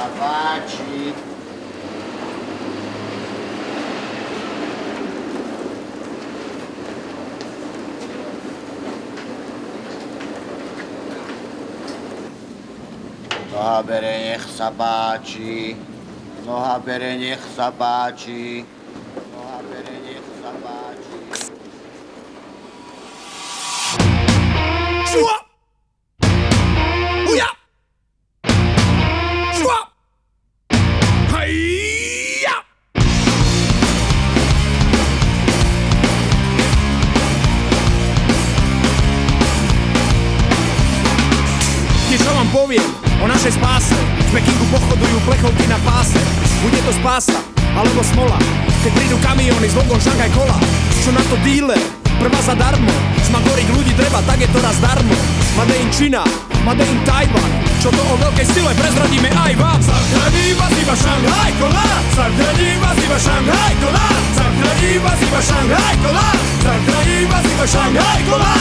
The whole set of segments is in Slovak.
sa páči. Noha bere, nech sa páči. Noha bere, nech sa páči. Noha bere, nech sa páči. Šua! Uja! Šua! Hajja! Tiež čo vám poviem o našej spáse. V Pekingu pochodujú plechovky na páse. Bude to spása, alebo smola. Keď prídu kamióny s logom Šanghaj Kola. Čo na to díler? Prvá zadarmo. Smagoriť ľudí treba, tak je to raz darmo. Made in Čína, Made in Taiwan. Čo to o veľkej sile prezradíme aj vám. Zachraní vás iba Šanghaj Kola. Zachraní vás iba Šanghaj Kola. Zachraní vás iba Šanghaj Kola. Zachraní vás iba Šanghaj Kola.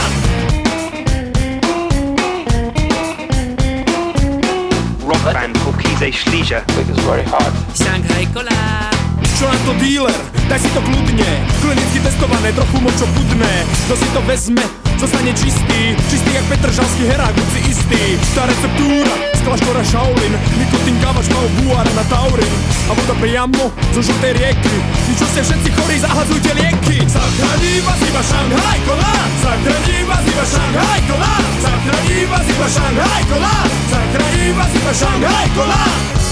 Rock band called Kize Schliger. It's very hard. Šanghaj Kola. Čo na to díler? Daj si to kľudne. Klinicky testované, trochu močo budné. Kto si to vezme, zostane čistý. Čistý jak Petržalský herák, buď si istý. Tá receptúra z kláštora Shaolin. Nikotín, kávač, mal buára na taurin. A voda priamo zo žltej rieky. Vy čo ste všetci chorí, zahadzujte lieky. Zachraní vás iba Šanghaj Kola. Zachraní vás iba Šanghaj Kola. Zachraní vás iba Šanghaj Kola. Zachraní vás iba Šanghaj Kola.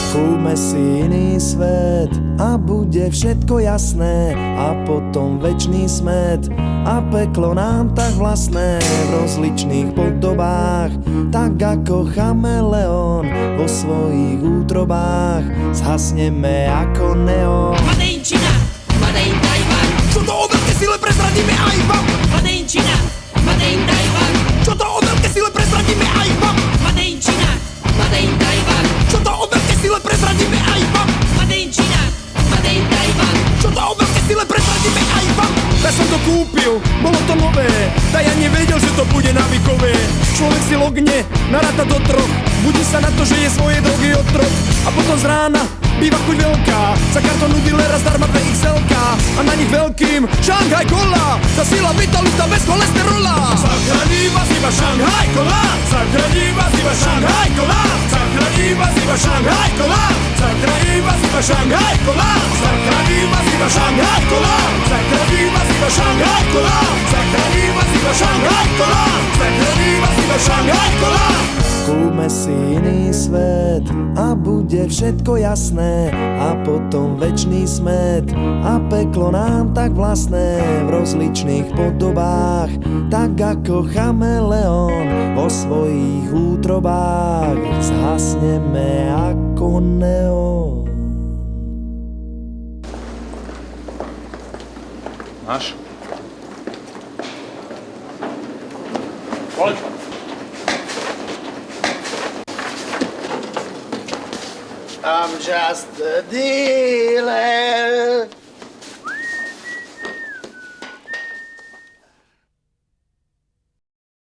Kúpme si iný svet a bude všetko jasné a potom večný smet a peklo nám tak vlastné v rozličných podobách, tak ako chameleón vo svojich útrobách zhasneme ako neon. Made in Čína, Made in Taiwan. Čo to o veľké sile prezradíme aj vám. Made in Čína, Made in Taiwan. Čo to o veľké sile prezradíme aj vám. Made in Čína, Made in Taiwan. Čo to o veľké sile prezradíme aj vám. Made in Čína, Made in Taiwan. Čo to o veľké sile prezradíme aj vám. Ja som to kúpil, bolo to nové, tak ja nevedel, že to bude návykové. Človek si logne, naráta do troch, budí sa na to, že je svoje drogy otrok. A potom z rána býva chuť veľká, za kartonu dealera zdarma 2XL-ka. A na nich veľkým Šanghaj Kola, tá sila vitalita bez cholesterola. Zachraní vás iba Šanghaj Kola. Zachraní vás iba Šanghaj Kola. Zachraní vás iba Šanghaj Kola. Zachraní vás iba Šanghaj Kola. Zachraní vás iba Šanghaj Kola. Zachraní vás iba Šanghaj Kola. Zachraní vás iba Šanghaj Kola. Zachraní vás iba Šanghaj Kola. Kúpme si iný svet a bude všetko jasné a potom večný smet a peklo nám tak vlastné v rozličných podobách, tak ako chameleón vo svojich útrobách zhasneme ako neon. Máš? Koľko? I'm just a dealer.